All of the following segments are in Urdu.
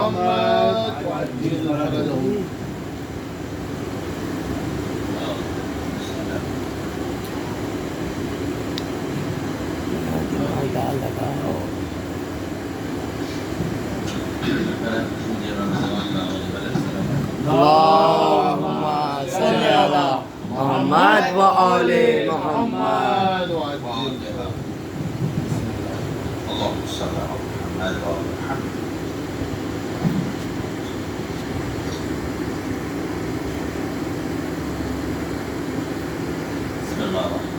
محمد وعجل فرجهم. اللهم صل على محمد وآل محمد وعجل. اللهم صل على محمد وآل محمد. بسم الله الرحمن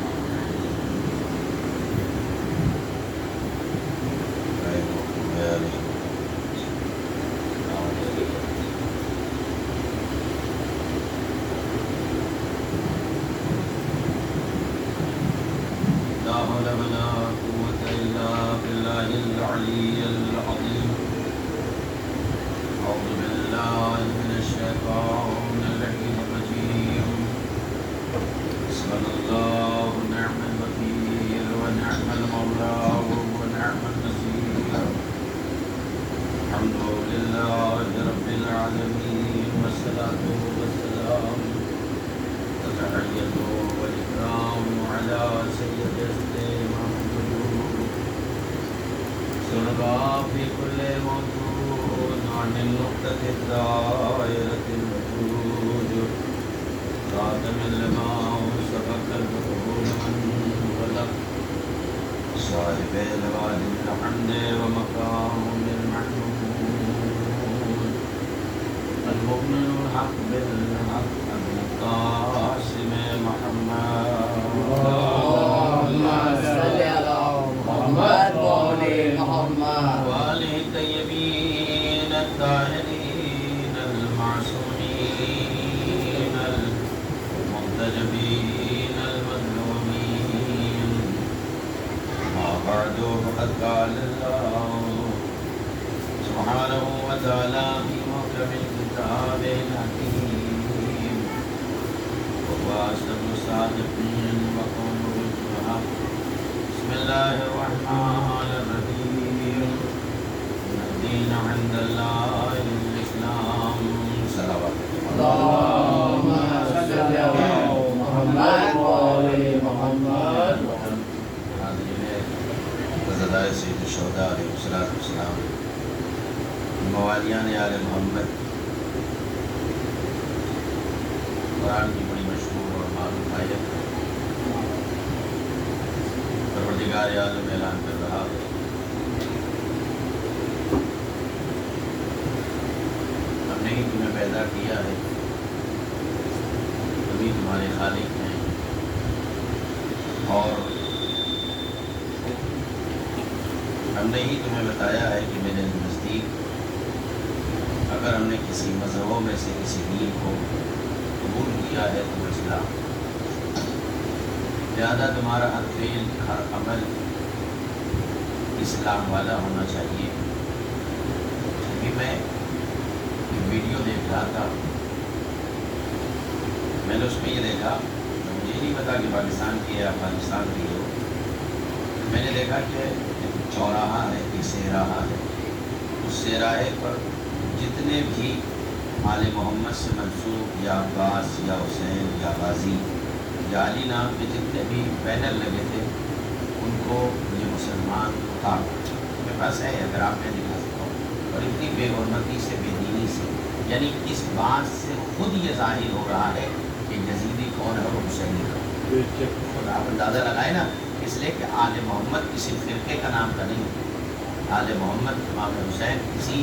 في كل موجود عن النقطة الدائرة الوجود خاتم لما سبق البطول من خلق صاحب الوالد الحمد ومقام المحمود المؤمن الحق بالحق أبو القاسم محمد. اللهم صل على محمد وآل محمد وآله الطيبين الطاهرين المعصومين المنتجبين المظلومين. ما بعد فقد قال الله سبحانه وتعالى في محكم الكتاب الحكيم وهو أصدق الصادقين وقوله الحق. بسم الله الرحمن الرحيم. إن الدين عند الله الإسلام. صلوات اللهم صل على محمد وآل محمد. حضرات سید الشہداء علیہ السلام موالیان آل محمد، قرآن کی بڑی مشہور اور معروف آیت پروردگار عالم اعلان کر رہا ہے ہم نے ہی تمہیں پیدا کیا ہے، تمہیں تمہارے خالق ہیں، اور ہم نے ہی تمہیں بتایا ہے کہ میرے نزدیک اگر ہم نے کسی مذہبوں میں سے کسی دین کو قبول کیا ہے تو اسلام، لہذا تمہارا ہر فعل ہر عمل اسلام والا ہونا چاہیے. کیونکہ میں ایک ویڈیو دیکھ رہا تھا، میں نے اس میں یہ دیکھا، مجھے نہیں پتا کہ پاکستان کی ہے یا افغانستان کی ہو، میں نے دیکھا کہ چوراہا ہے، ایک سہراہا ہے، اس سہراہے پر جتنے بھی آل محمد سے منسوب یا عباس یا حسین یا غازی یا علی نام کے جتنے بھی بینر لگے تھے ان کو یہ مسلمان اتار، میرے پاس ہے اگر آپ میں دکھا سکتا ہوں، اور اتنی بے حرمتی سے بے دینی سے، یعنی اس بات سے خود یہ ظاہر ہو رہا ہے کہ یزیدی کون ہے اور حسینی کون ہے. خود آپ اندازہ لگائے نا، اس لیے کہ آل محمد کسی فرقے کا نام کا نہیں ہے، آل محمد امام حسین کسی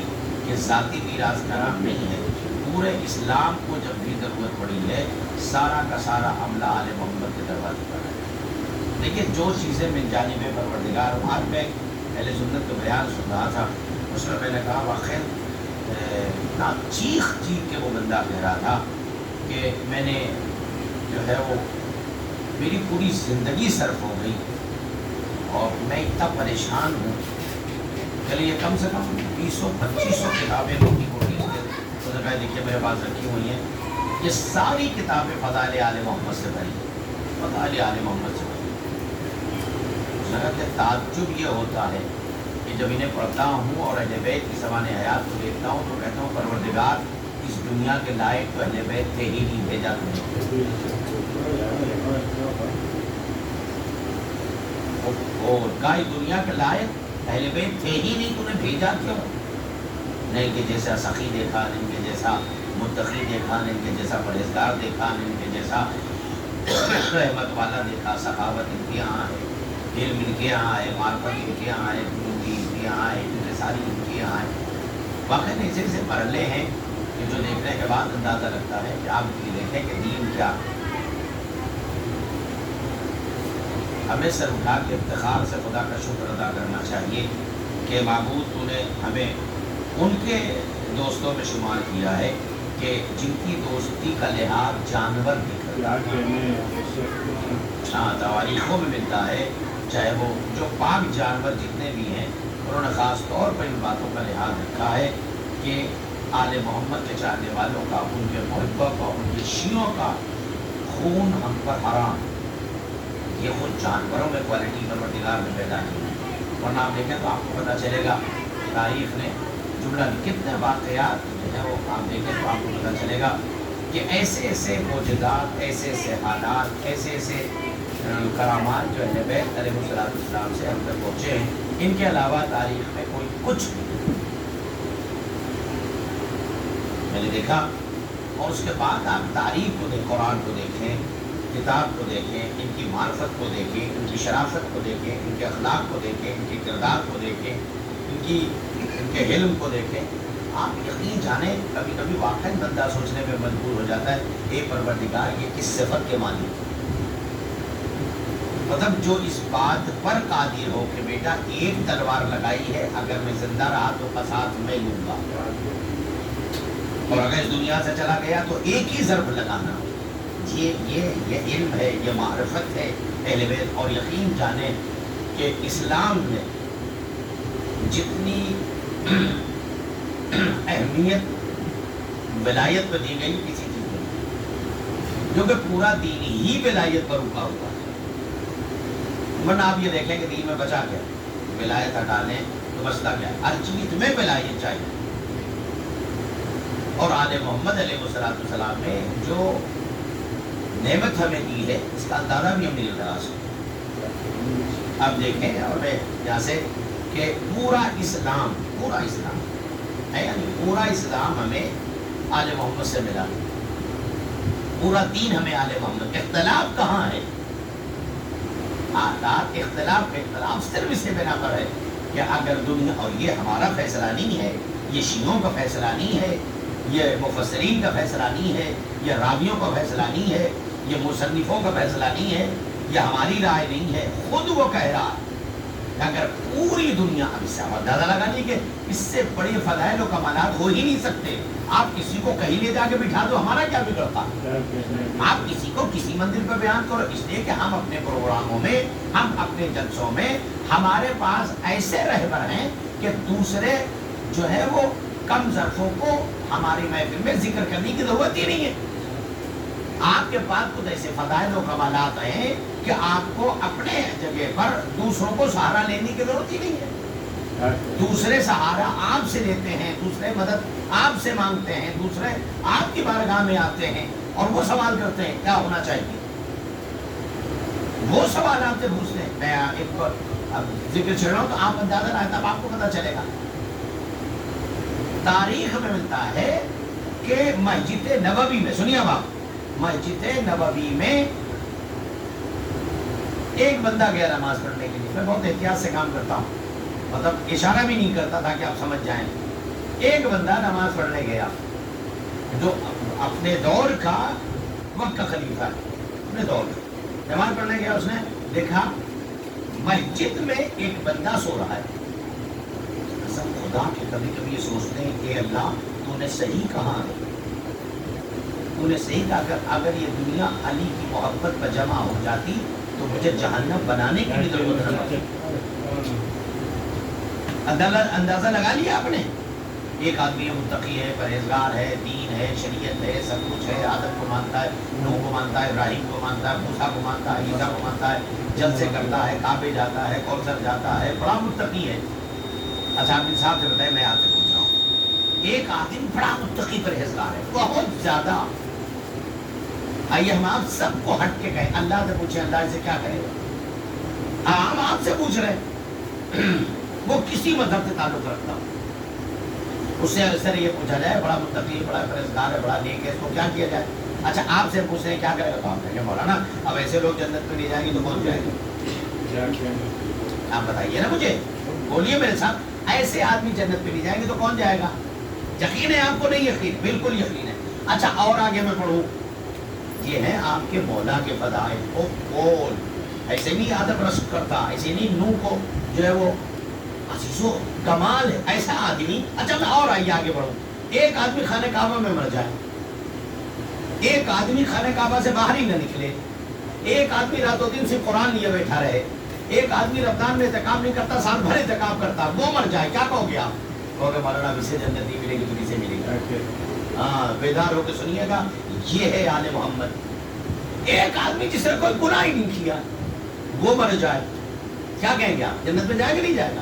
کے ذاتی میراث کا نام نہیں ہے. پورے اسلام کو جب بھی ضرورت پڑی ہے سارا کا سارا عملہ آل محمد کے دروازے پر ہے. دیکھیے جو چیزیں من جانب پروردگار، آج میں اہل سنت کا بیان سن رہا تھا، اس میں میں نے کہا واقعی اتنا چیخ کے وہ بندہ کہہ رہا تھا کہ میں نے جو ہے وہ میری پوری زندگی صرف ہو گئی اور میں اتنا پریشان ہوں. چلیے کم سے کم 200-2500 کتابیں موٹی موٹی دیکھیے میرے پاس رکھی ہوئی ہیں، یہ ساری کتابیں فضائل آل محمد سے بھری، فضائل آل محمد سے بھری. اس جگہ کہ تعجب یہ ہوتا ہے کہ جب انہیں پڑھتا ہوں اور اہل بیت کی زمان حیات کو دیکھتا ہوں تو کہتا ہوں پروردگار اس دنیا کے لائق تو اہل بیت تھے ہی نہیں، بھیجا تمہیں۔ اور کائی دنیا کے لائق اہل بیت تھے ہی نہیں، تو نے بھیجا کیوں؟ نہ ان کے جیسا سخی دیکھا، نہ ان کے جیسا متقی دیکھا، نہ ان کے جیسا پرہیزگار دیکھا، نہ ان کے جیسا رحمت والا دیکھا۔ سخاوت ان کے یہاں ہے، علم ان کے یہاں ہے، معرفت ان کے یہاں ہے، بزرگی ان کے یہاں ہے، انکساری ان کے یہاں ہے۔ واقعی ایسے ایسے مرحلے ہیں کہ جو دیکھنے کے بعد اندازہ لگتا ہے کہ آپ یہ دیکھیں کہ دین کیا۔ ہمیں سر اٹھا کے افتخار سے خدا کا شکر ادا کرنا چاہیے کہ معبود تو نے ہمیں ان کے دوستوں میں شمار کیا ہے کہ جن کی دوستی کا لحاظ جانور بھی کرتا ہے۔ ہاں، تواریخوں میں ملتا ہے، چاہے وہ جو پاک جانور جتنے بھی ہیں، انہوں نے خاص طور پر ان باتوں کا لحاظ رکھا ہے کہ آل محمد کے چاہنے والوں کا، ان کے محبت اور ان کے شیعوں کا خون ہم پر حرام۔ یہ خود جانوروں میں کوالٹی پروردگار میں پیدا نہیں ہے، ورنہ آپ دیکھیں تو آپ کو پتہ چلے گا تاریخ نے جملہ کتنے واقعات جو ہے وہ آپ دیکھیں تو آپ کو پتہ چلے گا کہ ایسے ایسے معجزات، ایسے ایسے حالات، ایسے ایسے کرامات جو اہل بیت علیہ السلام سے ہم تک پہنچے ہیں، ان کے علاوہ تاریخ میں کوئی کچھ نہیں۔ میں نے دیکھا، اور اس کے بعد آپ تاریخ کو دیکھیں، قرآن کو دیکھیں، کتاب کو دیکھیں، ان کی معرفت کو دیکھیں، ان کی شرافت کو دیکھیں، ان کے اخلاق کو دیکھیں، ان کے کردار کو دیکھیں، ان کے علم کو دیکھیں، آپ یقین جانیں کبھی کبھی واقعی بندہ سوچنے میں مجبور ہو جاتا ہے، اے پروردگار یہ کس صفت کے مالک، مطلب جو اس بات پر قادر ہو کہ بیٹا ایک تلوار لگائی ہے، اگر میں زندہ رہا تو فساد میں لوں گا، اور اگر اس دنیا سے چلا گیا تو ایک ہی ضرب لگانا۔ یہ علم ہے، یہ معرفت ہے اہل بیت۔ اور یقین جانیں کہ اسلام میں جتنی اہمیت ولایت پہ دی گئی کسی چیز میں، کیونکہ پورا دین ہی ولایت پر رکا ہوا ہے۔ ورنہ آپ یہ دیکھیں کہ دین میں بچا کیا، ولایت ہٹا لیں تو بچتا کیا ہے، ہر چیز میں ولایت چاہیے۔ اور آل محمد علیہ السلام نے جو نعمت ہمیں دی ہے اس کا اندازہ بھی ہم نہیں لگا سکتے۔ اب دیکھیں اور میں یہاں سے کہ پورا اسلام ہے، یعنی پورا اسلام ہمیں آل محمد سے ملا، پورا دین ہمیں آل محمد۔ اختلاف کہاں ہے؟ اختلاف صرف اس کے بنا پر ہے کہ اگر دنیا، اور یہ ہمارا فیصلہ نہیں ہے، یہ شیعوں کا فیصلہ نہیں ہے، یہ مفسرین کا فیصلہ نہیں ہے، یہ راویوں کا فیصلہ نہیں ہے، یہ مصنفوں کا فیصلہ نہیں ہے، یہ ہماری رائے نہیں ہے، خود وہ کہہ رہا ہے کہ اگر پوری دنیا، اب اس سے آپ اندازہ لگا نہیں کہ اس سے بڑے فضائل و کمالات ہو ہی نہیں سکتے۔ آپ کسی کو کہیں لے جا کے بٹھا دو، ہمارا کیا بگڑتا؟ آپ کسی کو کسی مندر پہ بیان کرو، اس لیے کہ ہم اپنے پروگراموں میں، ہم اپنے جلسوں میں، ہمارے پاس ایسے رہبر ہیں کہ دوسرے جو ہے وہ کم ظرفوں کو ہماری محفل میں ذکر کرنے کی ضرورت ہی نہیں ہے۔ آپ کے پاس خود ایسے فضائل و کمالات ہیں کہ آپ کو اپنے جگہ پر دوسروں کو سہارا لینے کی ضرورت ہی نہیں ہے۔ دوسرے سہارا آپ سے لیتے ہیں، دوسرے مدد آپ سے مانگتے ہیں، دوسرے آپ کی بارگاہ میں آتے ہیں اور وہ سوال کرتے ہیں کیا ہونا چاہیے، وہ سوال آپ سے پوچھتے ہیں۔ میں ایک ذکر چھڑ رہا ہوں تو آپ اندازہ رہا تب آپ کو پتہ چلے گا۔ تاریخ میں ملتا ہے کہ مسجد نبوی میں، سنیے اب آپ، مسجد نبوی میں ایک بندہ گیا نماز پڑھنے کے لیے۔ میں بہت احتیاط سے کام کرتا ہوں، مطلب اشارہ بھی نہیں کرتا تھا کہ آپ سمجھ جائیں۔ ایک بندہ نماز پڑھنے گیا جو اپنے دور کا وقت کا خلیفہ ہے، اپنے دور کا نماز پڑھنے گیا، اس نے دیکھا مسجد میں ایک بندہ سو رہا ہے۔ خدا کہ کبھی کبھی یہ سوچتے ہیں کہ اللہ تو نے صحیح کہا ہے، تو نے صحیح کہا کہ اگر یہ دنیا علی کی محبت پر جمع ہو جاتی تو مجھے جہنم بنانے کی بھی ضرورت نہ پڑتی۔ اندازہ لگا لیا آپ نے؟ ایک آدمی متقی ہے، پرہیزگار ہے، دین ہے، شریعت ہے، سب کچھ ہے، آدم کو مانتا ہے، نوح کو مانتا ہے، ابراہیم کو مانتا ہے، موسیٰ کو مانتا ہے، عیسیٰ کو مانتا ہے، جلسے کرتا ہے، کعبے جاتا ہے، کوثر جاتا ہے، بڑا متقی ہے۔ اچھا آپ انصاف سے بتائیں، میں آپ سے پوچھ رہا ہوں، ایک آدمی بڑا متقی پرہیزگار ہے بہت زیادہ، آئیے ہم آپ سب کو ہٹ کے کہیں اللہ سے پوچھیں اللہ سے کیا کرے گا؟ ہم آپ سے پوچھ رہے ہیں وہ کسی مذہب سے تعلق رکھتا ہوں، اس سے اکثر یہ پوچھا جائے بڑا متقی ہے، بڑا پرہیزگار ہے، بڑا نیک ہے، اس کو کیا کیا جائے؟ اچھا آپ سے پوچھ رہے ہیں کیا کرے گا؟ تو آپ کہیں گے مولانا اب ایسے لوگ جنت میں نہیں جائیں گے تو کون جائے گا؟ آپ بتائیے نا مجھے، بولیے میرے ساتھ، ایسے آدمی جنت میں نہیں جائیں گے تو کون جائے گا؟ یقین ہے آپ کو؟ نہیں یقین؟ بالکل یقین ہے۔ اچھا اور آگے میں پڑھوں، یہ ہے آپ کے مولا کے فضائل کو کون ایسے نہیں ادب رشک کرتا، ایسے نہیں نو کو جو ہے وہ عزیزو کمال ہے ایسا آدمی۔ اچھا میں اور آئیے آگے بڑھوں، ایک آدمی خانہ کعبہ میں مر جائے، ایک آدمی خانہ کعبہ سے باہر ہی نہ نکلے، ایک آدمی رات و دن سے قرآن لیے بیٹھا رہے، ایک آدمی رمضان میں اعتکاف نہیں کرتا، سال بھر اعتکاف کرتا، وہ مر جائے، کیا کہو گے آپ؟ کہو گے مولانا اسے جنت نہیں ملے گی تو کسے ملے گی؟ ہاں بیدار ہو کے سنیے گا، یہ ہے آل محمد۔ ایک آدمی جس نے کوئی گناہ ہی نہیں کیا وہ مر جائے، کیا کہیں گے آپ؟ جنت میں جائے گا نہیں جائے گا؟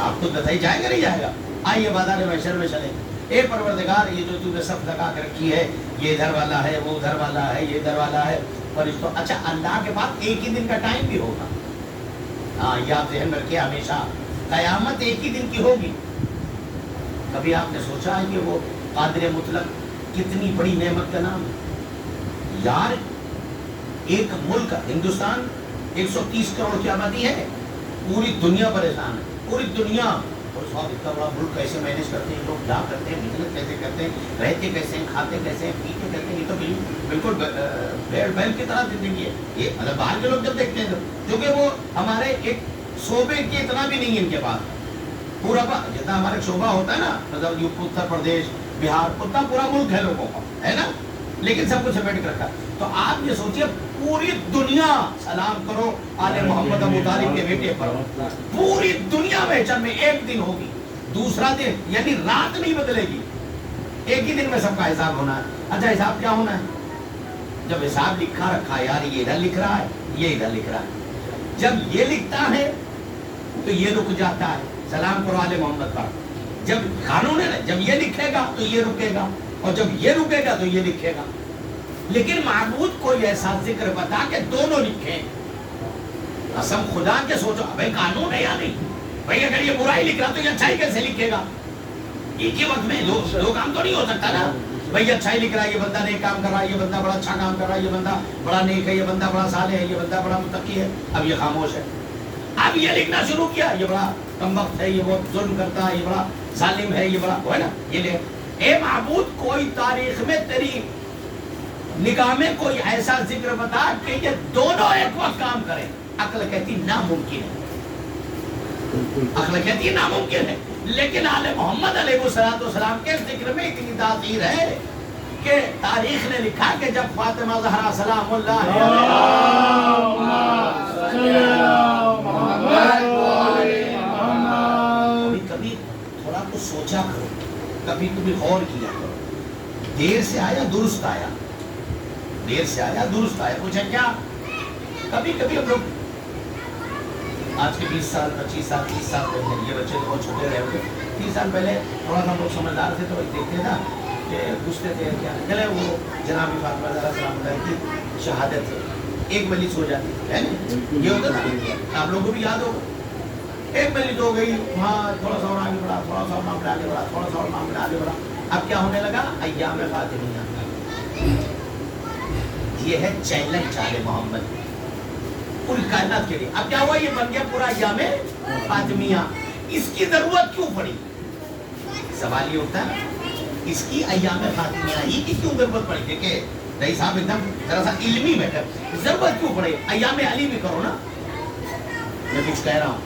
آپ خود بتائیے جائے گا نہیں جائے گا؟ آئیے بازار محشر میں چلیں، اے پروردگار یہ جو تم نے صف لگا کے رکھی ہے، یہ ادھر والا ہے، وہ ادھر والا ہے، یہ ادھر والا ہے، فرشتوں، اچھا اللہ کے پاس ایک ہی دن کا ٹائم بھی ہوگا، ہاں یہ آپ ذہن رکھیے ہمیشہ، قیامت ایک ہی دن کی ہوگی۔ کبھی آپ نے سوچا ہے کہ وہ قادر مطلق کتنی بڑی نعمت کا نام ہے یار؟ ایک ملک ہندوستان 130 کروڑ کی آبادی ہے، پوری دنیا پریشان ہے، پوری دنیا، اور صاحب اتنا بڑا ملک کیسے مینیج کرتے ہیں لوگ، کیا کرتے ہیں، بزنس کیسے کرتے ہیں، رہتے کیسے ہیں، کھاتے کیسے ہیں، پیتے کیسے ہیں، یہ تو بالکل بھیڑ بیل کی طرح زندگی ہے یہ، مطلب باہر کے لوگ جب دیکھتے ہیں کیونکہ وہ ہمارے ایک شعبے کی اتنا بھی نہیں ہے ان کے پاس، پورا جتنا ہمارے شعبہ ہوتا ہے نا، مطلب اتر پردیش بہار اتنا پورا ملک ہے لوگوں کا، ہے نا، لیکن سب کچھ سمیٹ کے رکھا۔ تو آپ یہ سوچیے پوری دنیا سلام کرو آل محمد ابو طالب کے بیٹے پر، پوری دنیا میں چند میں ایک دن ہوگی، دوسرا دن یعنی رات نہیں بدلے گی، ایک ہی دن میں سب کا حساب ہونا ہے۔ اچھا حساب کیا ہونا ہے؟ جب حساب لکھا رکھا ہے یار، یہ ادھر لکھ رہا ہے، یہ ادھر لکھ رہا ہے، جب یہ لکھتا ہے تو یہ رک جاتا ہے، سلام کرو آل محمد پر، جب قانون ہے نا، جب یہ لکھے گا تو یہ رکے گا، اور جب یہ رکے گا تو یہ لکھے گا، لیکن معبود کوئی ایسا ذکر بتا کہ دونوں لکھیں، قسم خدا کے سوچو بھائی قانون ہے یا نہیں؟ بھائی اگر یہ برائی لکھ رہا تو یہ اچھائی کیسے لکھے گا؟ ایک ہی وقت میں دو کام تو نہیں ہو سکتا نا، بھائی اچھائی لکھ رہا ہے، یہ بندہ نیک کام کر رہا ہے، یہ بندہ بڑا اچھا کام کر رہا ہے، یہ بندہ بڑا نیک ہے، یہ بندہ بڑا صالح ہے، یہ بندہ بڑا متقی ہے، اب یہ خاموش ہے، اب یہ لکھنا شروع کیا، یہ بڑا کمبخت ہے، یہ بہت ظلم کرتا ہے، یہ بڑا ظالم ہے، یہ بڑا وہ ہے نا، یہ لے اے معبود کوئی تاریخ میں تیری نگاہ میں کوئی ایسا ذکر بتا کہ یہ دونوں ایک وقت کام کریں۔ عقل کہتی ناممکن ہے، عقل کہتی ہے ناممکن ہے، لیکن آل محمد علیہ السلام کے ذکر میں اتنی تاثیر ہے کہ تاریخ نے لکھا کہ جب فاطمہ زہرا سلام اللہ کبھی تھوڑا کچھ سوچا کرو، کبھی کبھی غور کیا کرو، دیر سے آیا درست آیا، دیر سے آیا درست آیا، پوچھا کیا؟ کبھی کبھی ہم لوگ آج کے 20 سال 25 سال 30 سال پہلے، یہ بچے تو بہت چھوٹے رہے ہوئے، 30 سال پہلے تھوڑا سا ہم لوگ سمجھدار تھے تو دیکھتے تھا کہ پوچھتے تھے کیا چلے وہ جناب فاطمہ زہرا سلام اللہ کی شہادت ایک مجلس ہو جاتی ہے نا، یہ ہوتا تھا، آپ لوگوں کو بھی یاد ہوگا، ایک مجلس ہو گئی وہاں، تھوڑا سا اور آگے بڑھا، تھوڑا سا اور معاملہ آگے بڑھا، تھوڑا سا اور معاملہ آگے بڑھا، اب کیا ہونے لگا؟ ایام فاطمیہ، یہ ہے چیلنج آل محمد پوری کائنات کے لیے۔ اب کیا ہوا؟ یہ بن گیا پورا ایام فاطمیہ، اس کی ضرورت کیوں پڑی؟ سوال یہ ہوتا ہے اس کی ایام فاطمیہ ہی کی کیوں ضرورت پڑی؟ دیکھیں رئیس صاحب ایک دم ذرا سا علمی بیٹھے، ضرورت کیوں پڑے؟ ایام علی بھی کرو نا، میں کچھ کہہ رہا ہوں،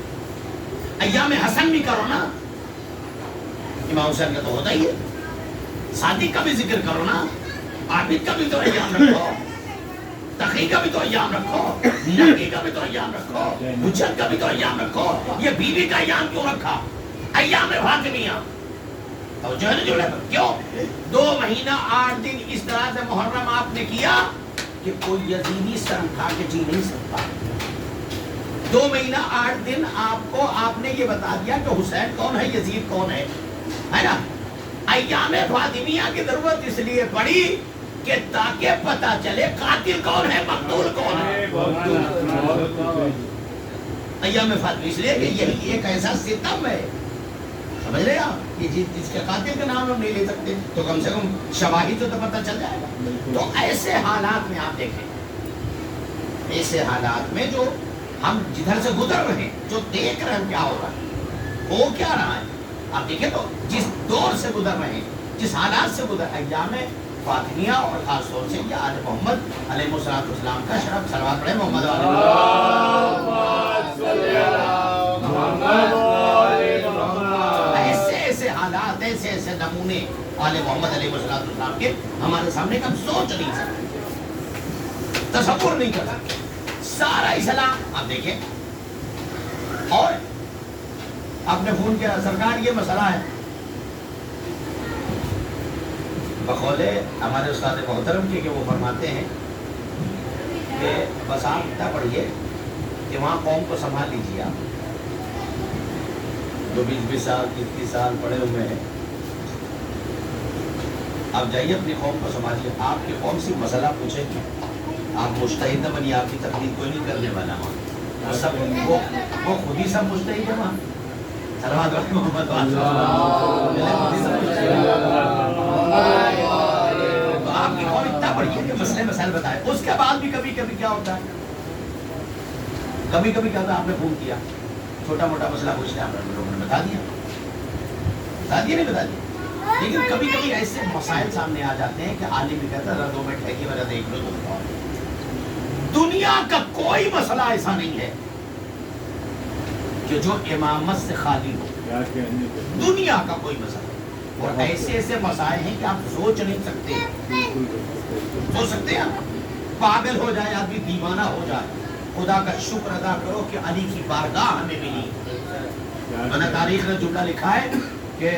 ایام حسن بھی کرو نا، امام حسین کا تو ہوتا ہی ہے، صادق کا بھی ذکر کرو نا، عابد کا بھی تو ایام رکھو، تقی کا بھی تو ایام رکھو، نقی کا بھی تو ایام رکھو، حجت کا بھی تو ایام رکھو، یہ بیوی کا ایام کیوں رکھا؟ ایام فاطمیہ جو ہے نا جو لگا کیوں 2 مہینہ 8 دن اس طرح سے محرم آپ نے کیا کہ کوئی یزیدی سر اٹھا کے جی نہیں سکتا، 2 مہینہ 8 دن آپ کو آپ نے یہ بتا دیا کہ حسین کون ہے، یزید کون ہے نا؟ ایام فاطمیہ کی ضرورت اس لیے پڑی کہ تاکہ پتہ چلے قاتل کون ہے، مقتول کون ہے۔ ایام فاطمیہ اس لیے کہ یہی ایک ایسا ستم ہے، سمجھ رہے آپ، کہ جس کے قاتل کا نام ہم نہیں لے سکتے تو کم سے کم شواہد تو پتہ چل جائے گا۔ تو ایسے حالات میں آپ دیکھیں، ایسے حالات میں جو ہم جدھر سے گزر رہے ہیں، جو دیکھ رہے ہیں کیا ہو رہا ہے، ہو کیا رہا ہے، آپ دیکھیں تو جس دور سے گزر رہے ہیں، جس حالات سے گزر ایام فاطمیہ اور خاص طور سے یہ آل محمد علیہ السلام کا شرف صلوات پڑھیں محمد ایسے حالات، ایسے نمونے آل محمد علیہ السلام کے ہمارے سامنے کا ہم سوچ نہیں سکتے، تصور نہیں کر سکتے۔ سارا اسلام آپ دیکھیں، اور آپ نے فون کیا سرکار یہ مسئلہ ہے، بقول ہمارے استاد محترم کے کہ وہ فرماتے ہیں کہ بس آپ اتنا پڑھیے کہ وہاں قوم کو سنبھال لیجیے، آپ جو 20 سال 30 سال پڑھے ہوئے ہیں، آپ جائیے اپنی قوم کو سنبھالیے، آپ کی قوم سے مسئلہ پوچھے گی، آپ مجتہد نہ بنیے، آپ کی تقلید کوئی نہیں کرنے والا وہاں، وہ خود ہی سب مجتہد ہے وہاں، صلوات محمد آپ کی قوم اتنا پڑھیے کہ مسئلے مسائل بتائے، اس کے بعد بھی کبھی کبھی کیا ہوتا ہے، کبھی کبھی کیا ہوتا ہے، آپ نے فون کیا چھوٹا موٹا مسئلہ پوچھتے ہیں، آپ لوگوں نے بتا دیا نہیں بتا دیا، لیکن کبھی کبھی ایسے مسائل سامنے آ جاتے ہیں کہ عالم بھی کہتا ہے 2 منٹ ہے کہ میرا دیکھ لو تم کو۔ دنیا کا کوئی مسئلہ ایسا نہیں ہے کہ جو امامت سے خالی ہو، دنیا کا کوئی مسئلہ، اور ایسے مسائل ہیں کہ آپ سوچ نہیں سکتے، سوچ سکتے ہیں پاگل ہو جائے آدمی، دیوانہ ہو جائے۔ خدا کا شکر ادا کرو کہ علی کی بارگاہ ہمیں ملی، میں نے تاریخ نے جملہ لکھا ہے کہ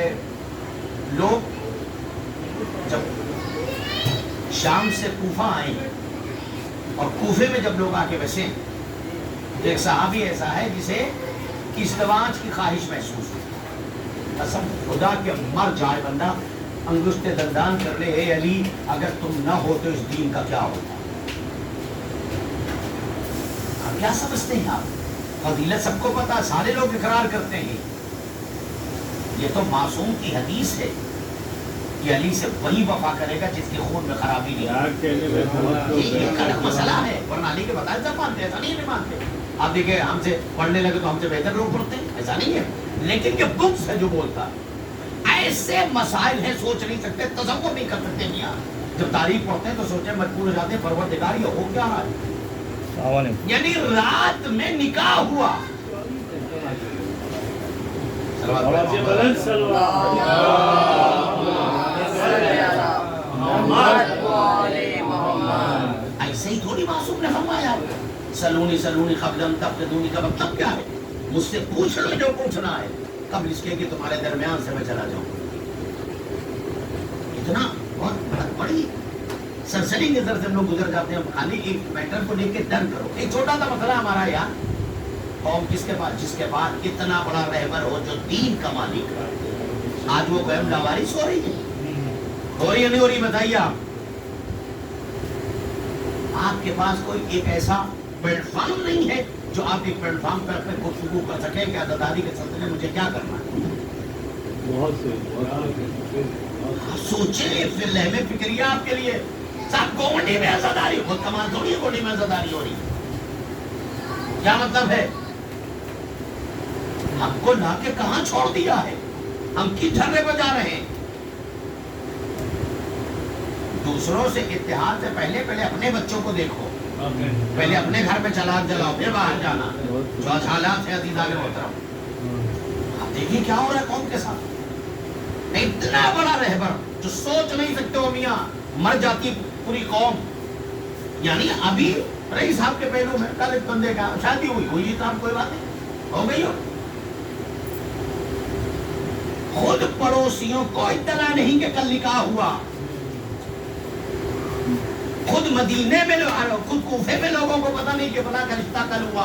لوگ جب شام سے کوفہ آئے اور کوفے میں جب لوگ آ کے بسے، ایک صحابی ایسا ہے جسے ازدواج کی خواہش محسوس ہوئی، قسم خدا کہ مر جائے بندہ، انگشت دندان کر لے، اے علی اگر تم نہ ہو تو اس دین کا کیا ہوتا۔ آپ کیا سمجھتے ہیں، آپ فضیلت سب کو پتا، سارے لوگ اقرار کرتے ہیں، یہ تو معصوم کی حدیث ہے کہ علی سے وہی وفا کرے گا جس کے خون میں خرابی نہیں، یہ کڑک مسئلہ ہے، ورنہ علی کے بتائے سب مانتے ہیں، ایسا نہیں مانتے۔ آپ دیکھیں ہم سے پڑھنے لگے تو ہم سے بہتر لوگ پڑھتے ہیں، ایسا نہیں ہے، لیکن یہ بکس ہے جو بولتا ہے۔ ایسے مسائل ہیں سوچ نہیں سکتے، تصور نہیں کر سکتے میاں، جب تاریخ پڑھتے ہیں تو سوچیں مجبور ہو جاتے ہیں، پروردگار یہ ہو کیا رہا ہے، یعنی رات میں نکاح ہوا، ایسے ہی تھوڑی معصوم نے فرمایا سلونی سلونی قبل تفقدونی کا مطلب کیا ہے، مجھ سے پوچھ لو جو پوچھنا ہے قبل اس کے کہ تمہارے درمیان سے میں چلا جاؤں۔ اتنا بہت بڑی سرسری نظر سے ہم لوگ گزر جاتے ہیں، خالی ایک میٹر کو لے کے ڈر کرو۔ ایک چھوٹا سا مسئلہ ہمارا یار، قوم جس کے پاس اتنا بڑا رہبر ہو جو دین کا مالک، آج وہ قوم لاوارث ہو رہی ہے، ہو رہی ہے نہیں ہو رہی بتائیے آپ کے پاس کوئی ایک ایسا پلیٹ فارم نہیں ہے جو آپ ایک پلیٹ فارم پر اپنے گفتگو کر سکیں کہ عزاداری کے سلسلے میں مجھے کیا کرنا ہے۔ سوچیں پھر لہمے فکریہ آپ کے لیے صاحب گونڈی میں عزاداری، بہت کمال تھوڑی ہے گونڈی میں عزاداری ہو رہی ہے، کیا مطلب ہے؟ ہم کو لا کے کہاں چھوڑ دیا ہے، ہم کس جھرے پہ جا رہے ہیں؟ دوسروں سے اتحاد سے پہلے اپنے بچوں کو دیکھو، پہلے اپنے گھر میں چلاک جلاؤ پھر باہر جانا، جو حالات ہے عزیزان محترم۔ آپ دیکھیے کیا ہو رہا ہے قوم کے ساتھ، اتنا بڑا رہبر جو سوچ نہیں سکتے ہو میاں، مر جاتی پوری قوم۔ یعنی ابھی رئیس صاحب کے پہلو میں کل ایک بندے کا شادی ہوئی صاحب کوئی بات نہیں ہو گئی ہو، خود پڑوسیوں کو اطلاع نہیں کہ کل نکاح ہوا، خود مدینے میں خود کوفے میں لوگوں کو پتہ نہیں کہ فلاں کا رشتہ کل ہوا،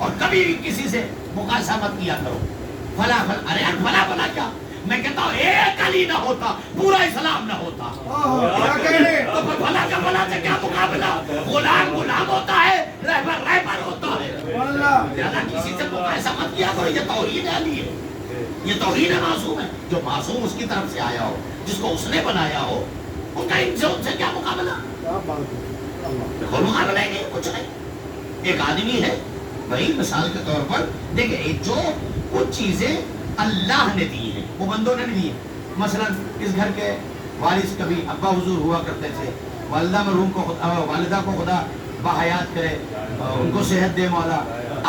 اور کبھی بھی کسی سے مقایسہ مت کیا کرو فلا فلا، ارے یار فلا فلا کیا، میں کہتا ہوں ایک علی نہ ہوتا پورا اسلام نہ ہوتا، تو پھر فلا کا فلا سے کیا مقابلہ، غلام غلام ہوتا ہے، رہبر رہبر ہوتا ہے، زیادہ کسی سے مقایسہ مت کیا کرو، یہ توحید علی ہے، یہ توحید معصوم ہے، جو معصوم اس کی طرف سے آیا ہو، جس کو اس نے بنایا ہو، ان کا ان سے کیا مقابلہ، کوئی مقابلہ ہی نہیں، کچھ نہیں، ایک آدمی ہے وہی مثال کے طور پر دیکھیں جو کچھ چیزیں اللہ نے دی ہیں وہ بندوں نے نہیں دی ہیں، مثلا اس گھر کے وارث کبھی ابا حضور ہوا کرتے تھے، والدہ مرحوم کو والدہ کو خدا باحیات کرے، ان کو صحت دے مولا،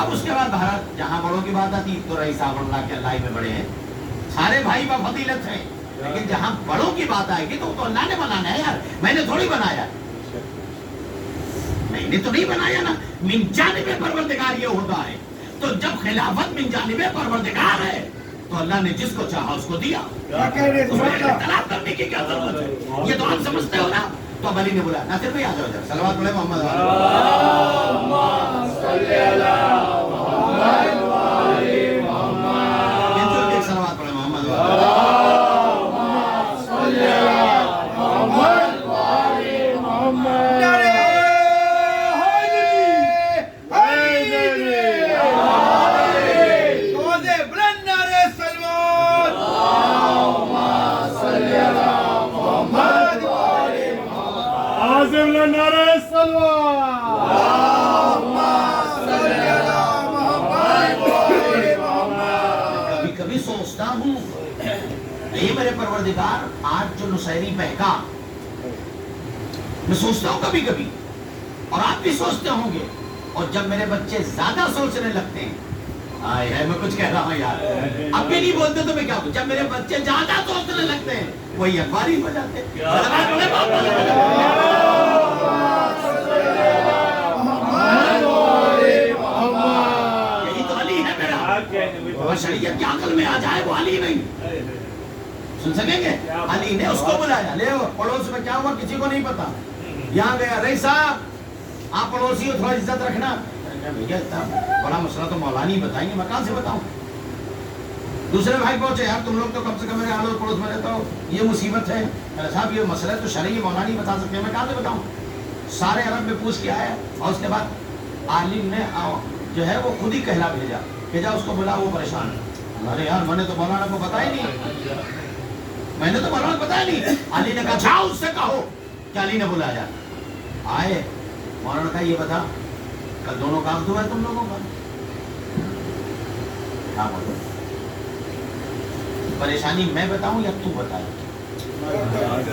اب اس کے بعد بھارت جہاں بڑوں کی بات آتی تو رئیس صاحب اللہ کے اللہ میں بڑے ہیں، سارے بھائی با فضیلت ہیں، لیکن جہاں بڑوں کی بات آئے گی تو اللہ نے بنانا ہے یار، میں نے تھوڑی بنایا، میں نے تو نہیں بنایا نا، من جانب پروردگار یہ ہوتا ہے، تو جب خلافت من جانب پروردگار ہے تو اللہ نے جس کو چاہا اس کو دیا، اس میں اختلاف کرنے کی کیا ضرورت ہے، یہ تو آپ سمجھتے ہو نا، تو اب علی نے بولا ناصر بھائی آ جاؤ ادھر، صلوات پڑھے محمد اللہم صلی علی محمد وآل محمد، ایک صلوات پڑھے محمد اللہم صلی علی محمد وآل محمد، نعرہ سلوات، کبھی کبھی سوچتا ہوں اے میرے پروردگار آج جو نصیری بہکا، میں سوچتا ہوں کبھی کبھی، اور آپ بھی سوچتے ہوں گے، اور جب میرے بچے زیادہ سوچنے لگتے ہیں، آئے ہے میں کچھ کہہ رہا ہوں یار، اب بھی نہیں بولتے تو میں کیا ہوں، جب میرے بچے زیادہ سوچنے لگتے ہیں وہی اخباری ہو جاتے ہیں، یہی تو علی ہے میرا، بشریت کی عقل میں آ جائے وہ علی نہیں، سن سکیں گے، علی نے اس کو بلایا، لے پڑوس میں کیا ہوا کسی کو نہیں پتا، یہاں گیا رئیس صاحب آپ پڑوسی ہو تھوڑا عزت رکھنا، بھیا اتنا بڑا مسئلہ تو مولانا ہی بتائیں گے، میں کہاں سے بتاؤں، دوسرے بھائی پہنچے یار تم لوگ تو کم سے کم میرے آلو پڑوس میں رہتا ہو، یہ مصیبت ہے، صاحب یہ مسئلہ تو شرعی مولانا ہی بتا سکتے ہیں، میں کہاں سے بتاؤں، سارے عرب میں پوچھ کے آیا، اور اس کے بعد عالم نے جو ہے وہ خود ہی کہلا بھیجا اس کو بلا، وہ پریشان ہے، ارے یار میں نے تو مولانا کو بتایا نہیں، میں نے تو مولانا کو بتایا نہیں، علی نے کہا جاؤ اس سے کہو کہ علی نے بلایا، آئے مولانا کہا یہ بتا کل دونوں کام دھوا ہے تم لوگوں کا، کیا بولو پریشانی میں بتاؤں یا تو بتائے،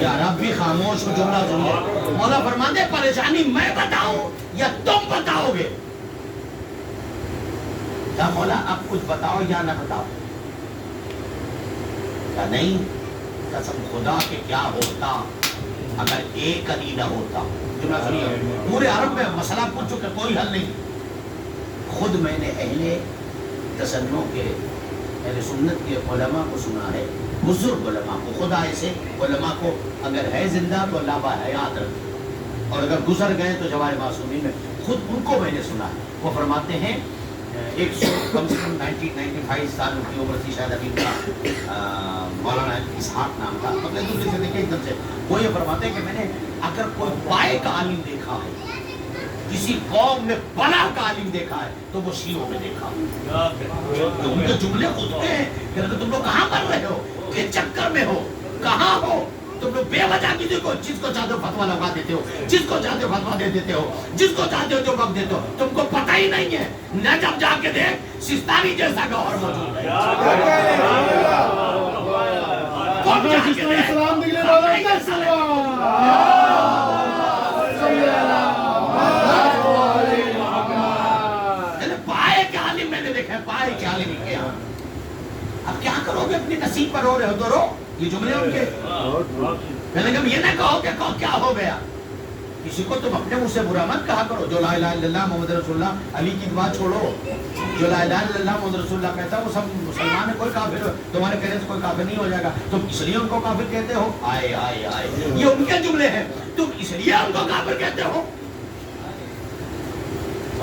یا رب بھی خاموش ہو، جملہ سنو، مولا فرماتے پریشانی میں بتاؤں یا تم بتاؤ گے، کیا مولا اب کچھ بتاؤ یا نہ بتاؤ، کیا نہیں، قسم خدا کہ کیا ہوتا اگر ایک علی نہ ہوتا، جملہ سنیے، پورے عرب میں مسئلہ پوچھ چکے کوئی حل نہیں، خود میں نے اہل تسنن کے اہل سنت کے علماء کو سنا ہے، بزرگ علماء کو، خدا ایسے علماء کو اگر ہے زندہ تو اللہ باحیات رکھے، اور اگر گزر گئے تو جوار معصومین میں، خود ان کو میں نے سنا ہے، وہ فرماتے ہیں 100 کم سے کم 95 سال کی عمر تھی شاید ابھی کا، مولانا اسحاق نام تھا، مطلب دوسرے سے دیکھیں ایک دم سے، وہ یہ فرماتے ہیں کہ میں نے اگر کوئی بائے کا عالم دیکھا ہے، کسی قوم میں بلا کا عالم دیکھا ہے تو وہ شیعوں میں دیکھا، تو ان کے جملے خود کے ہیں کہ تم لوگ کہاں پڑھ رہے ہو، کس چکر میں ہو، کہاں ہو، تم لوگ بے وجہ کسی کو جس کو چاہتے ہو فتویٰ لگا دیتے ہو، جس کو چاہتے ہو فتویٰ دے دیتے ہو، جس کو چاہتے ہو جو وقت دیتے ہو، تم کو پتہ ہی نہیں ہے، نہ جب جا کے دیکھ سستانی جیسا گوہر موجود ہے، تم جا کے دیکھ پائے کے عالم میں نے دیکھا ہے، پائے کے عالم کے یہاں، اب کیا کرو گے، اپنی نصیب پر رو رہے ہو تو رو، یہ جملے ان کے، میں نے کہا یہ نہ کہو کہ کیا ہو گیا، کسی کو تم اپنے منہ سے برا مت کہا کرو، جو لا الہ الا اللہ محمد رسول اللہ، علی کی بات چھوڑو، جو لا الہ الا اللہ محمد رسول اللہ کہتا ہے وہ سب مسلمان ہے، کوئی کافر ہو تمہارے کہنے سے کوئی کافر نہیں ہو جائے گا، تم اس لیے ان کو کافر کہتے ہو، آئے آئے آئے، یہ ان کے جملے ہیں، تم اس لیے ان کو کافر کہتے ہو،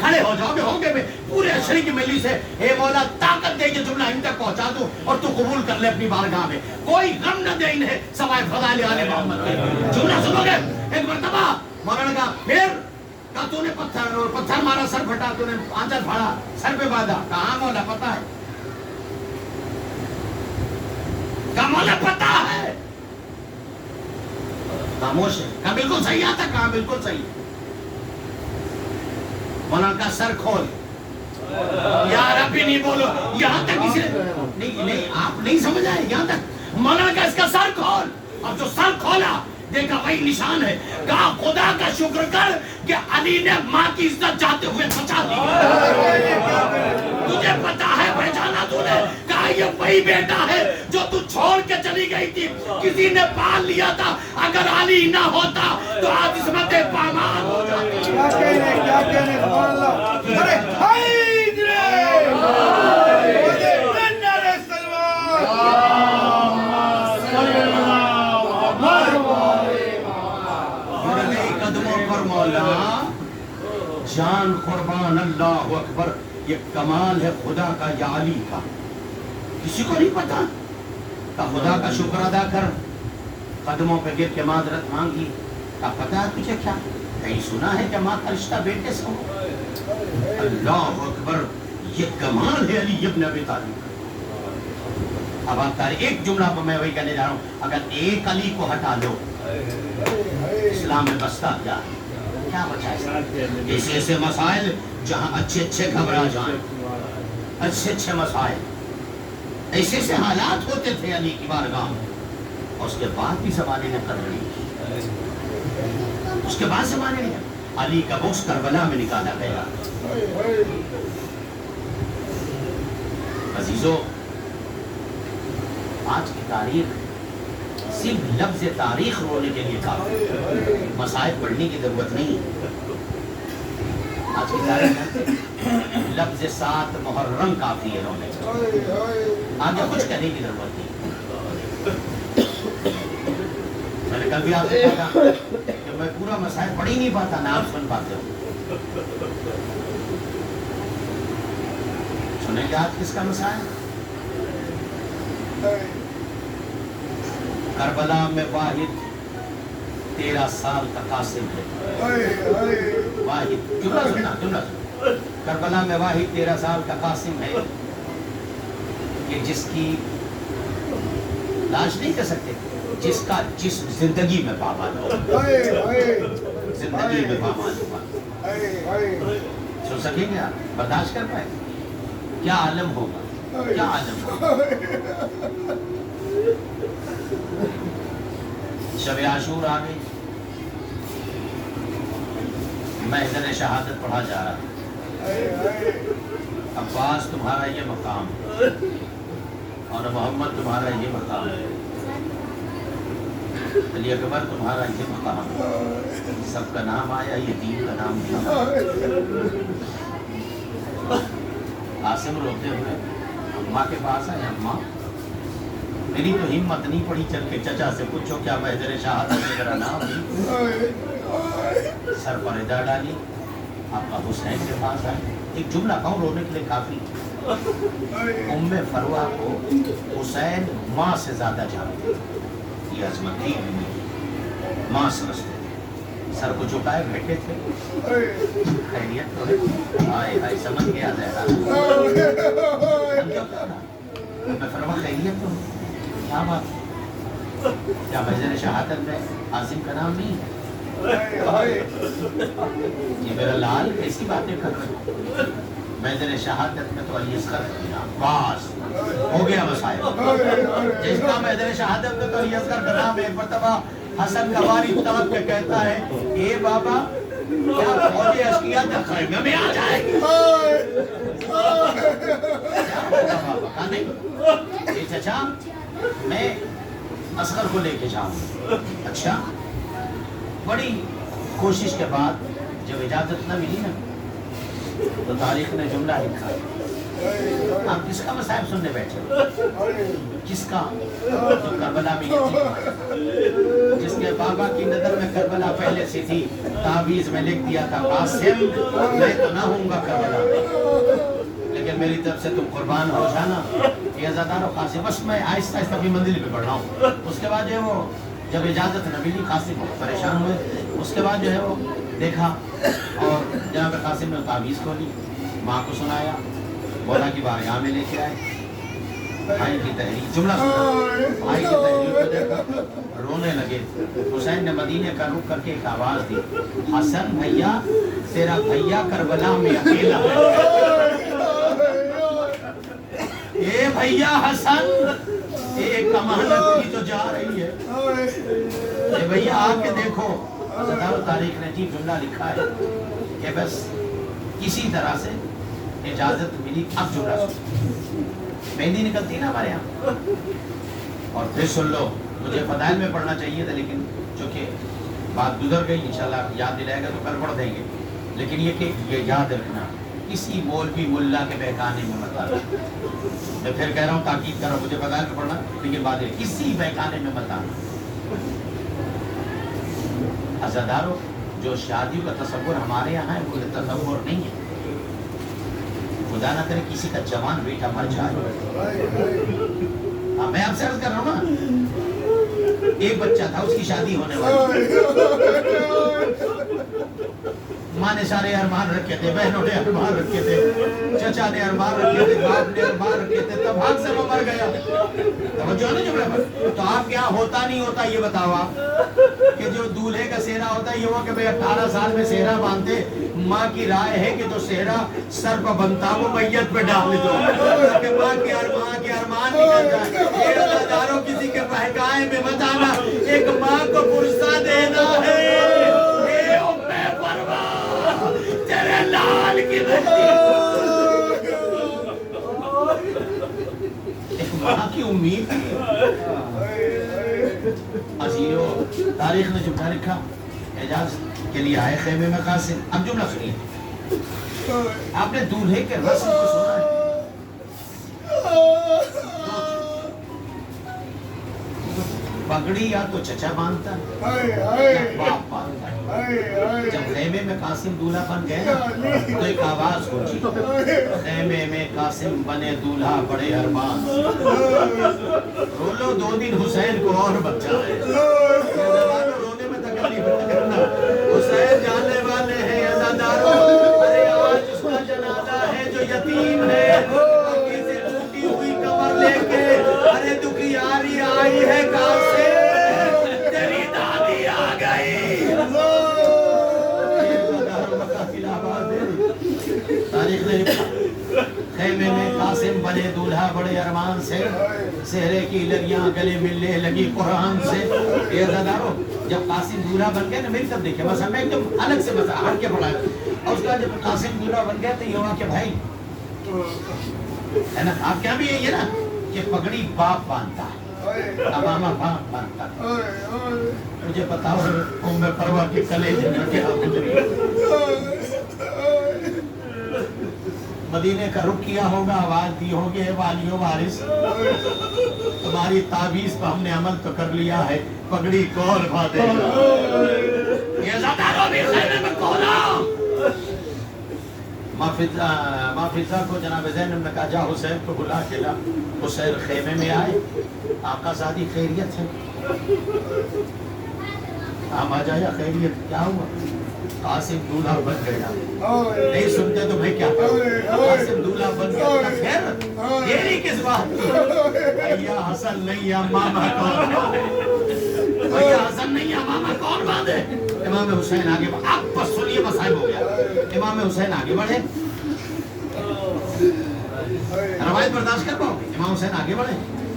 کھڑے ہو جاؤ گے ہوگے میں پورے اشری کی ملی سے اے مولا طاقت دے کے جملہ ان تک پہنچا دوں اور تو قبول کر لے اپنی بارگاہ میں. کوئی غم نہ دے انہیں سوائے فضائل آل محمد کے. جملہ سنو گے ایک مرتبہ مولانا کہا پھر کہا تو نے پتھر مارا سر پھٹا تو نے آنچل پھاڑا سر پہ باندھا. کہاں مولا پتا ہے. کہا مولا پتا ہے. خاموش ہے. کہا بالکل صحیح آتا. کہا بالکل صحیح. مولانا کا سر کھول. یار اب بھی نہیں بولو. یہاں تک کسی نہیں آپ نہیں سمجھ آئے یہاں تک. مولانا کا اس کا سر کھول. اور جو سر کھولا دیکھا وہی نشان ہے. کہا خدا کا شکر کر کہ علی نے ماں کی عزت جاتے ہوئے بچا دی. تجھے پتا ہے پہچانا تو نے. کہا یہ وہی بیٹا ہے جو تو چھوڑ کے چلی گئی تھی. کسی نے پال لیا تھا. اگر علی نہ ہوتا تو آج عصمت پامال ہو جاتی. کیا کہنے سبحان اللہ. ارے حیدر نعرہ قدموں پر مولا جان قربان. اللہ اکبر. یہ کمال ہے خدا کا یا علی کا. کسی کو نہیں پتا. کہ خدا کا شکر ادا کر. قدموں پہ گر کے معذرت مانگی. کہ پتا ہے تجھے کیا کہیں سنا ہے کہ ماں کا رشتہ بیٹے سے ہو. اللہ اکبر. یہ کمال ہے علی ابن ابی طالب. اب آپ تاریخ ایک جملہ پر میں وہی کہنے جا رہا ہوں. اگر ایک علی کو ہٹا دو اسلام میں بستا کیا کیا بچا ہے. ایسے ایسے مسائل جہاں اچھے گھبرا جائیں. اچھے مسائل ایسے ایسے حالات ہوتے تھے علی کی بارگاہ. اور اس کے بعد بھی زمانے نے قدر نہیں کی. اس کے بعد زمانے نے علی کا بوس کربلا میں نکالا گیا. عزیزو آج کی تاریخ صرف لفظ تاریخ رونے کے لیے کافی. مسائل پڑھنے کی ضرورت نہیں. آج کی تاریخ لفظ 7 محرم کافی ہے رونے کے. آگے کچھ کہنے کی ضرورت نہیں. میں نے کل بھی آپ سے کہا کہ میں پورا مسائل پڑھ ہی نہیں پاتا نہ آپ سن پاتے ہو. سنیں گے آج کس کا مسائل. کربلا میں واحد 13 سال کا قاسم ہے. واحد جملہ سننا. کربلا میں واحد 13 سال کا قاسم ہے کہ جس کی لاش نہیں کر سکتے. جس کا جسم زندگی میں پامال ہو. زندگی میں پامال ہوا. سن سکیں گے آپ. برداشت کر پائے. کیا عالم ہوگا. کیا عالم ہوگا. شب عاشور آ گئی. محضر شہادت پڑھا جا رہا. عباس تمہارا یہ مقام اور محمد تمہارا یہ مقام. علی اکبر تمہارا یہ مقام. سب کا نام آیا. یہ دین کا نام دیا. قاسم روتے ہوئے اماں کے پاس آئے. اماں میری تو ہمت نہیں پڑی چل کے چچا سے پوچھو کیا محضر شہادت میں میرا نام نہیں. سر پر ادا ڈالی. آپ کا حسین کے پاس آئے. ایک جملہ کہوں رونے کے لیے کافی. ام فروہ کو حسین ماں سے زیادہ جانتے. یہ عظمت نہیں ماں سمجھتے تھے. سر کو جھکائے بیٹھے تھے. خیریت تو ہے. آئے سمجھ گیا زہرا. ام فروہ خیریت تو ہے. کیا بات. کیا محضر شہادت میں عاصم کا نام نہیں ہے. یہ میرا لال کیسی باتیں کر رہے. محضر شہادت میں تو علی اصغر کا نام. بس ہو گیا مسائل. جس کا محضر شہادت میں تو علی اصغر کا نام. ایک مرتبہ حسن کا والد طلب کے کہتا ہے اے بابا کیا فوج اشقیاء تک خیمے میں آ جائے گی. کہا نہیں اے چچا میں اصغر کو لے کے جاؤں. اچھا. بڑی کوشش کے بعد جب اجازت نہ ملی نا تو تاریخ نے جملہ لکھا. آپ کس کا مصائب سننے بیٹھے ہو. کس کا. جو کربلا میں جس کے بابا کی نظر میں کربلا پہلے سے تھی، تعویذ میں لکھ دیا تھا قاسم میں تو نہ ہوں گا کربلا میں، لیکن میری طرف سے تم قربان ہو جانا یہ عزادار و قاسم. بس میں آہستہ آہستہ اپنی منزل پہ بڑھ رہا ہوں. اس کے بعد جو ہے وہ جب اجازت نہ ملی قاسم پریشان ہوئے. اس کے بعد جو ہے وہ دیکھا اور جناب قاسم نے تعویذ کھولی، ماں کو سنایا، مولا کی بارگاہ میں لے کے آئے. بھائی کی تحریر جملہ سنا، بھائی کی تحریر کو دیکھا رونے لگے. حسین نے مدینے کا رخ کر کے ایک آواز دی، حسن بھیا تیرا بھیا کربلا میں اکیلا ہے. اے بھیا حسن ایک امانت کی تو جا رہی ہے. اے بھیا آ کے دیکھو. صدر تاریخ نے عجیب جملہ لکھا ہے کہ بس کسی طرح سے اجازت ملی. اب جملہ سن، مہندی نکلتی نا ہمارے یہاں، اور پھر سن لو. مجھے فضائل میں پڑھنا چاہیے تھا لیکن چونکہ بات گزر گئی، انشاءاللہ یاد دلائے گا تو کل پڑھ دیں گے. لیکن یہ کہ یہ یاد رکھنا کسی مولوی ملا کے بہکانے میں مت آنا. میں پھر کہہ رہا ہوں تاکید کر رہا ہوں، مجھے فضائل میں پڑھنا لیکن بات ہے کسی بہکانے میں مت آنا. عزادارو جو شادی کا تصور ہمارے یہاں ہے وہ تصور نہیں ہے. خدا نہ کرے کسی کا جوان بیٹا مر جائے. ہاں میں آپ سے عرض کر رہا ہوں نا، ایک بچہ تھا اس کی شادی ہونے والی، ماں نے سارے ارمان رکھے تھے، بہنوں نے ارمان رکھے تھے، چچا نے ارمان رکھے تھے، باپ نے ارمان رکھے تھے، تب حق سے وہ مر گیا. توجہ نہیں جملے پر. تو آپ کیا ہوتا نہیں ہوتا یہ بتاؤ آپ کہ جو دولہے کا سہرا ہوتا ہے یہ ہوا کہ بھئی 18 سال میں سہرا باندھتے. ماں کی رائے ہے کہ جو سہرا سر پر بنتا وہ میت پہ ڈال دو کہ ماں کے ارمان نکل جائے. یہ عزاداروں کسی کے بہکائے میں مت آنا. ایک ماں کو پرسہ دینا ہے، اے ام پرواز تیرے لال کی بہتی. ایک ماں کی امید ہے. عزیزو تاریخ نے جملہ لکھا، اعجاز کے لیے آئے خیمے میں قاسم. اب جملہ سنیے. آپ نے دولہے کے رسم کو سنا ہے؟ پگڑی یا تو چچا باندھتا ہے یا باپ باندھتا ہے. جب خیمے میں قاسم دولہا بن گئے نا تو ایک آواز گونجی، خیمے میں قاسم بنے دولہا بڑے ارمان. رو لو 2 دن حسین کو اور بچہ ہے. رونے میں تکلیف کرنا. حسین جانے والے ہیں عزاداروں. ارے آج اس کا جنازہ ہے جو یتیم ہے، آگے سے ٹوٹی ہوئی کمر لے کے. ارے دکھیاری آئی ہے قاسم، تیری دادی آ گئی. تاریخ نے خیمے میں قاسم بنے دولہا بڑے ارمان سے، سہرے کی لگیاں گلے ملنے لگی قرآن سے. اے عزادارو جب قاسم دولہا بن گیا نا میری طرف دیکھیں، بس ہمیں ایک دم الگ سے مسئلہ ہٹ کے پڑھا ہے. اور اس کا جب قاسم دولہا بن گیا تو یہ ہوا کہ بھائی ہے نا آپ کیا بھی یہ نا کہ پگڑی باپ باندھتا ہے، امامہ باپ باندھتا ہے. مجھے بتاؤ ام پروا کے کلیجے میں کیا گزری. مدینے کا رخ کیا ہوگا، آواز دی ہوگی والیو وارث تمہاری تعویذ پہ ہم نے عمل تو کر لیا ہے، پگڑی کون باندھے گا. یہ عزاداروں بھی خیمے میں کھولا. ماں فضا کو جناب زینب نے کہا جا حسین کو بلا کے لا. حسین خیمے میں آئے. آقا زادی خیریت ہے؟ ہم آ جایا خیریت کیا ہوا؟ قاسم دولہا بن گیا. نہیں سنتے تو میں کیا کروں. قاسم دولہا بن گیا. خیر دیری کس بات کی؟ بھیا حسن نہیں یا ماما کون باندھے؟ بھیا حسن نہیں یا ماما کون باندھے؟ امام حسین آگے بڑھے. اب بس سنیے مسائب ہو گیا. امام حسین آگے بڑھے. روایت برداشت کر پاؤ. امام حسین آگے بڑھے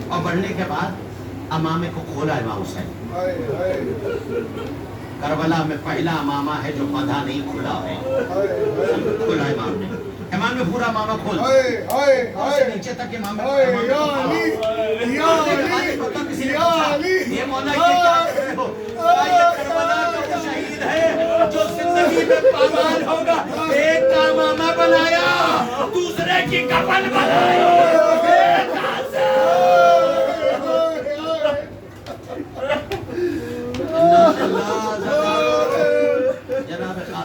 اور بڑھنے کے بعد امامے کو کھولا. امام حسین کربلا میں پہلا امامہ ہے جو مدھا نہیں کھلا ہے. کھلا امام نے. امام نے پورا امامہ کھولا سے نیچے تک. امام نے یہ مولا یہ کیا کر رہے ہو؟ یہ کربلا کا وہ شہید ہے جو زندگی میں پامال ہوگا. ایک کا امامہ بنایا، دوسرے کی کفن بنائی. اللہ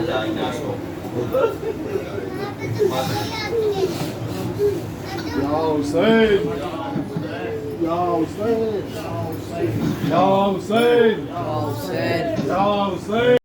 اللہ الناس کو Ya Hussein! Ya Hussein! Ya Hussein! حسین Ya Hussein!